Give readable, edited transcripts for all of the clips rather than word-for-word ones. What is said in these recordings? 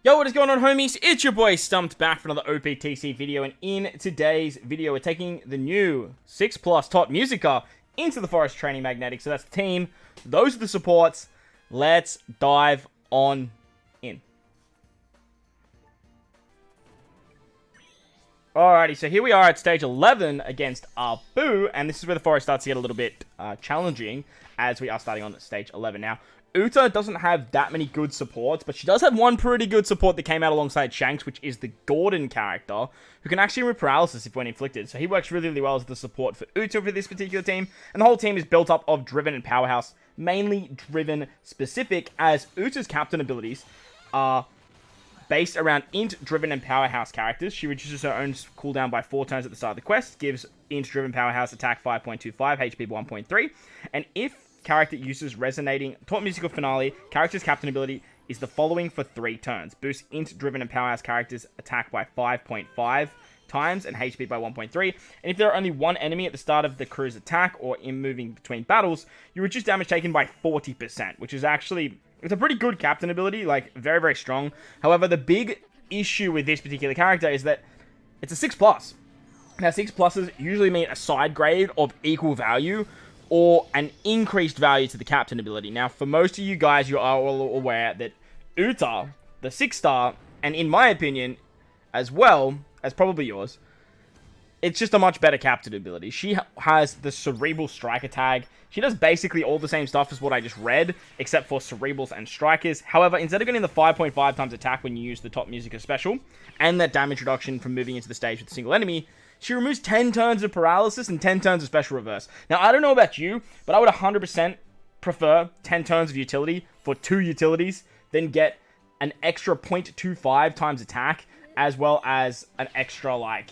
Yo, what is going on, homies? It's your boy Stumped back for another OPTC video, and in today's video, we're taking the new 6+ TOT MUSICA into the Forest Training Magnetic. So that's the team. Those are the supports. Let's dive on in. Alrighty, so here we are at stage 11 against Boo, and this is where the forest starts to get a little bit challenging, as we are starting on stage 11 now. Uta doesn't have that many good supports, but she does have one pretty good support that came out alongside Shanks, which is the Gordon character, who can actually remove paralysis if when inflicted. So he works really, really well as the support for Uta for this particular team, and the whole team is built up of Driven and Powerhouse, mainly Driven specific, as Uta's captain abilities are based around Int, Driven, and Powerhouse characters. She reduces her own cooldown by 4 turns at the start of the quest, gives Int, Driven, Powerhouse attack 5.25, HP 1.3, and if character uses resonating TOT MUSICA finale, character's captain ability is the following for 3 turns. Boost Int, Driven, and Powerhouse characters attack by 5.5 times and HP by 1.3. And if there are only one enemy at the start of the crew's attack or in moving between battles, you reduce damage taken by 40%, which is actually, it's a pretty good captain ability, like very, very strong. However, the big issue with this particular character is that it's a 6+. Now, 6+s usually mean a side grade of equal value or an increased value to the captain ability. Now, for most of you guys, you are all aware that Uta, the 6-star, and in my opinion, as well as probably yours, it's just a much better captain ability. She has the Cerebral Striker tag. She does basically all the same stuff as what I just read, except for Cerebrals and Strikers. However, instead of getting the 5.5 times attack when you use the TOT MUSICA special, and that damage reduction from moving into the stage with a single enemy, she removes 10 turns of paralysis and 10 turns of special reverse. Now, I don't know about you, but I would 100% prefer 10 turns of utility for 2 utilities, then get an extra 0.25 times attack, as well as an extra, like,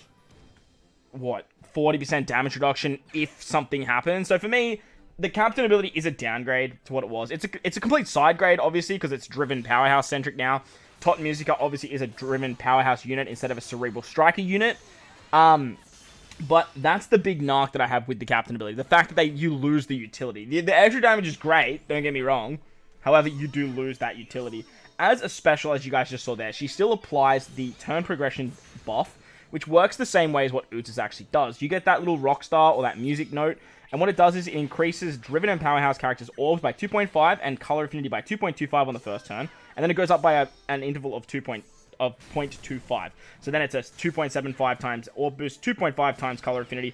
what, 40% damage reduction if something happens. So for me, the captain ability is a downgrade to what it was. It's a complete side grade, obviously, because it's Driven Powerhouse centric now. TOT MUSICA obviously is a Driven Powerhouse unit instead of a Cerebral Striker unit. But that's the big knock that I have with the captain ability. The fact that you lose the utility. The extra damage is great, don't get me wrong. However, you do lose that utility. As a special, as you guys just saw there, she still applies the turn progression buff, which works the same way as what Uta's actually does. You get that little rock star or that music note, and what it does is it increases Driven and Powerhouse characters' orbs by 2.5 and color affinity by 2.25 on the first turn, and then it goes up by an interval of 0.25. So then it's a 2.75 times orb boost, 2.5 times color affinity,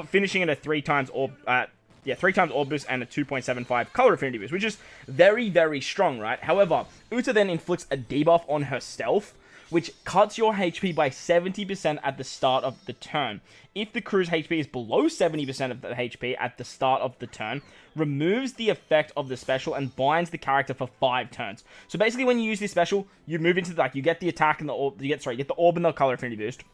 finishing at a 3 times orb, 3 times orb boost and a 2.75 color affinity boost, which is very, very strong, right? However, Uta then inflicts a debuff on her stealth, which cuts your HP by 70% at the start of the turn. If the crew's HP is below 70% of the HP at the start of the turn, removes the effect of the special and binds the character for 5 turns. So basically, when you use this special, you move into you get the attack and you get the orb and the color affinity boost.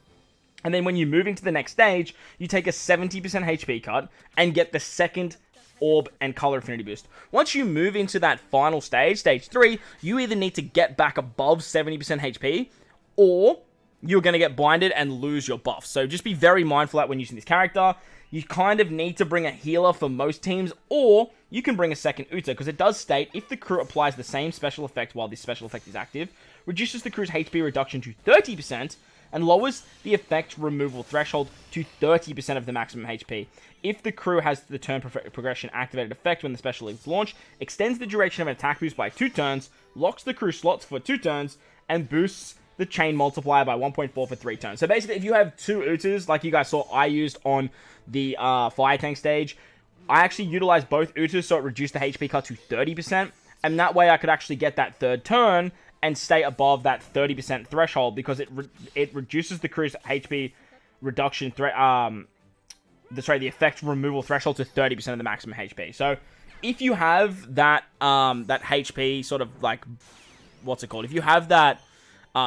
And then when you move into the next stage, you take a 70% HP cut and get the second orb and color affinity boost. Once you move into that final stage, stage 3, you either need to get back above 70% HP, or you're going to get blinded and lose your buff. So just be very mindful that when using this character, you kind of need to bring a healer for most teams, or you can bring a second Uta, because it does state, if the crew applies the same special effect while this special effect is active, reduces the crew's HP reduction to 30%, and lowers the effect removal threshold to 30% of the maximum HP. If the crew has the turn progression activated effect when the special is launched, extends the duration of an attack boost by 2 turns, locks the crew slots for 2 turns, and boosts the chain multiplier by 1.4 for 3 turns. So basically, if you have 2 Utas, like you guys saw I used on the Fire Tank stage, I actually utilized both Utas, so it reduced the HP cut to 30%, and that way I could actually get that 3rd turn and stay above that 30% threshold, because it reduces the crew's HP reduction the effect removal threshold to 30% of the maximum HP. So if you have that that HP sort of like, what's it called? If you have that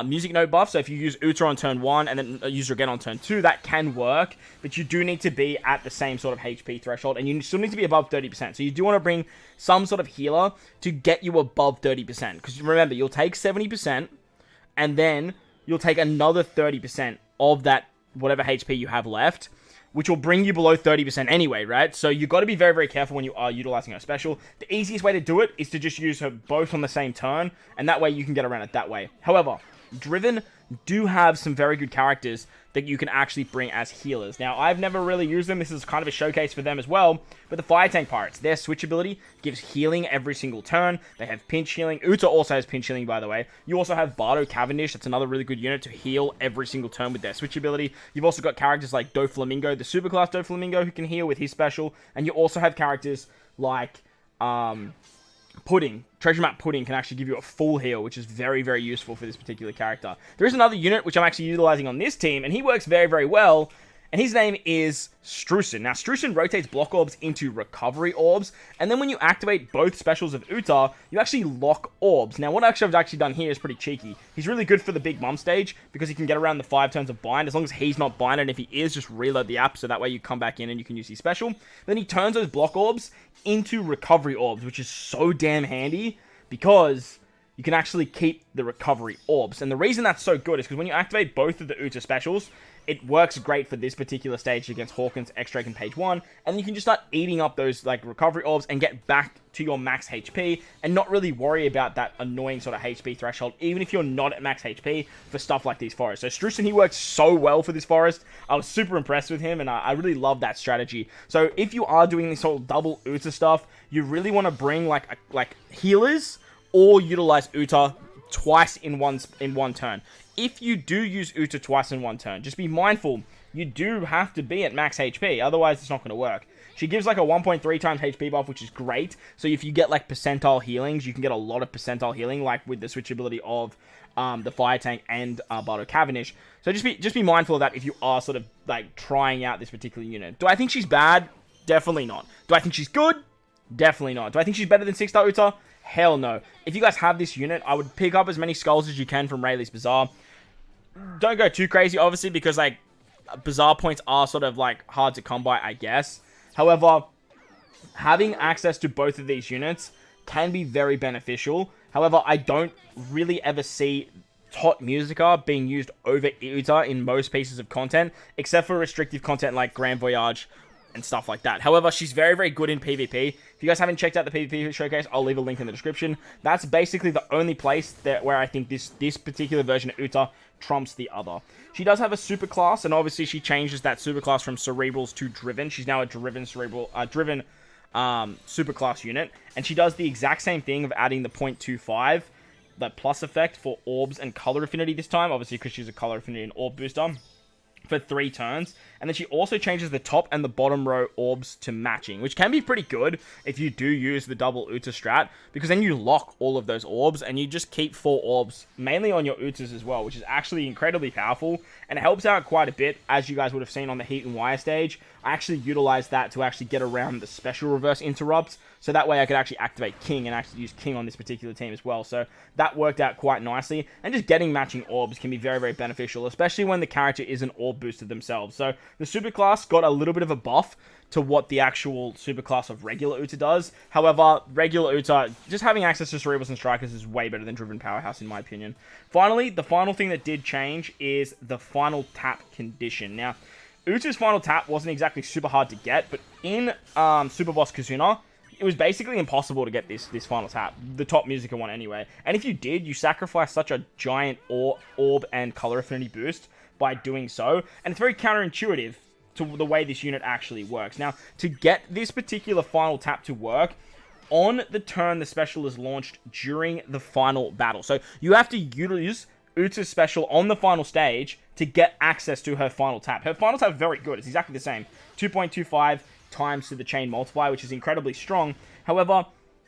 music note buff, so if you use Uta on turn 1 and then use her again on turn 2, that can work, but you do need to be at the same sort of HP threshold, and you still need to be above 30%. So you do want to bring some sort of healer to get you above 30%, because remember, you'll take 70%, and then you'll take another 30% of that whatever HP you have left, which will bring you below 30% anyway, right? So you've got to be very, very careful when you are utilizing her special. The easiest way to do it is to just use her both on the same turn, and that way you can get around it that way. However, Driven do have some very good characters that you can actually bring as healers. Now, I've never really used them. This is kind of a showcase for them as well. But the Fire Tank Pirates, their switch ability gives healing every single turn. They have pinch healing. Uta also has pinch healing, by the way. You also have Bardo Cavendish. That's another really good unit to heal every single turn with their switch ability. You've also got characters like Doflamingo, the superclass Doflamingo, who can heal with his special. And you also have characters like Pudding. Treasure Map Pudding can actually give you a full heal, which is very, very useful for this particular character. There is another unit which I'm actually utilizing on this team, and he works very, very well, and his name is Strewson. Now, Strewson rotates block orbs into recovery orbs, and then when you activate both specials of Uta, you actually lock orbs. Now, what I've actually done here is pretty cheeky. He's really good for the Big Mum stage, because he can get around the 5 turns of bind, as long as he's not binded, and if he is, just reload the app, so that way you come back in and you can use his special. Then he turns those block orbs into recovery orbs, which is so damn handy, because you can actually keep the recovery orbs. And the reason that's so good is because when you activate both of the Uta specials, it works great for this particular stage against Hawkins, X-Drake, and Page 1, and you can just start eating up those like recovery orbs and get back to your max HP, and not really worry about that annoying sort of HP threshold, even if you're not at max HP, for stuff like these forests. So Strewson, he works so well for this forest. I was super impressed with him, and I really love that strategy. So if you are doing this whole double Uta stuff, you really want to bring like healers, or utilize Uta twice in one turn. If you do use Uta twice in one turn, just be mindful, you do have to be at max HP, otherwise it's not going to work. She gives like a 1.3 times HP buff, which is great. So if you get like percentile healings, you can get a lot of percentile healing, like with the switch ability of the Fire Tank and Bardo Cavendish. So just be mindful of that if you are sort of like trying out this particular unit. Do I think she's bad? Definitely not. Do I think she's good? Definitely not. Do I think she's better than 6-star Uta? Hell no. If you guys have this unit, I would pick up as many skulls as you can from Rayleigh's Bazaar. Don't go too crazy, obviously, because like Bazaar points are sort of like hard to come by, I guess. However, having access to both of these units can be very beneficial. However, I don't really ever see TOT Musica being used over Uta in most pieces of content, except for restrictive content like Grand Voyage and stuff like that. However, she's very, very good in PvP. If you guys haven't checked out the PvP showcase, I'll leave a link in the description. That's basically the only place where I think this particular version of Uta trumps the other. She does have a super class, and obviously she changes that super class from cerebrals to driven. She's now a driven super class unit, and she does the exact same thing of adding the 0.25, that plus effect for orbs and color affinity this time, obviously because she's a color affinity and orb booster, for 3 turns. And then she also changes the top and the bottom row orbs to matching, which can be pretty good if you do use the double Uta strat, because then you lock all of those orbs and you just keep 4 orbs, mainly on your Utas as well, which is actually incredibly powerful, and it helps out quite a bit, as you guys would have seen on the Heat and Wire stage. I actually utilized that to actually get around the special reverse interrupt, so that way I could actually activate King and actually use King on this particular team as well. So that worked out quite nicely, and just getting matching orbs can be very, very beneficial, especially when the character is an orb booster themselves. So the superclass got a little bit of a buff to what the actual superclass of regular Uta does. However, regular Uta, just having access to Cerebrals and Strikers is way better than Driven Powerhouse in my opinion. Finally, the final thing that did change is the final tap condition. Now, Uta's final tap wasn't exactly super hard to get, but in Super Boss Kazuna, it was basically impossible to get this final tap, the TOT Musica one anyway. And if you did, you sacrifice such a giant orb and color affinity boost by doing so, and it's very counterintuitive to the way this unit actually works. Now, to get this particular final tap to work, on the turn the special is launched during the final battle. So you have to use Uta's special on the final stage to get access to her final tap. Her final tap is very good. It's exactly the same. 2.25 times to the chain multiplier, which is incredibly strong. However,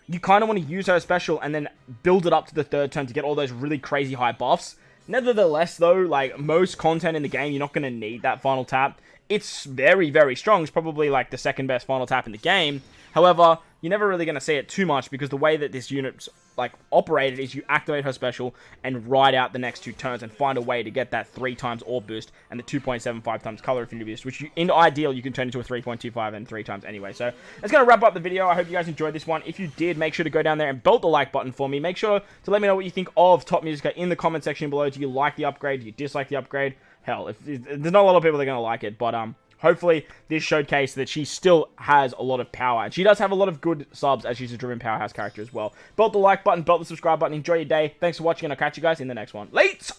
you kind of want to use her special and then build it up to the 3rd turn to get all those really crazy high buffs. Nevertheless, though, like most content in the game, you're not going to need that final tap. It's very, very strong. It's probably like the 2nd best final tap in the game. However, you're never really going to see it too much because the way that this unit's like operated is you activate her special and ride out the next 2 turns and find a way to get that 3 times orb boost and the 2.75 times color affinity boost, which in ideal you can turn into a 3.25 and 3 times anyway. So that's going to wrap up the video. I hope you guys enjoyed this one. If you did, make sure to go down there and belt the like button for me. Make sure to let me know what you think of TOT Musica in the comment section below. Do you like the upgrade? Do you dislike the upgrade? Hell, there's not a lot of people that are going to like it, but hopefully this showcased that she still has a lot of power. And she does have a lot of good subs as she's a Driven Powerhouse character as well. Belt the like button, belt the subscribe button. Enjoy your day. Thanks for watching, and I'll catch you guys in the next one. Lates!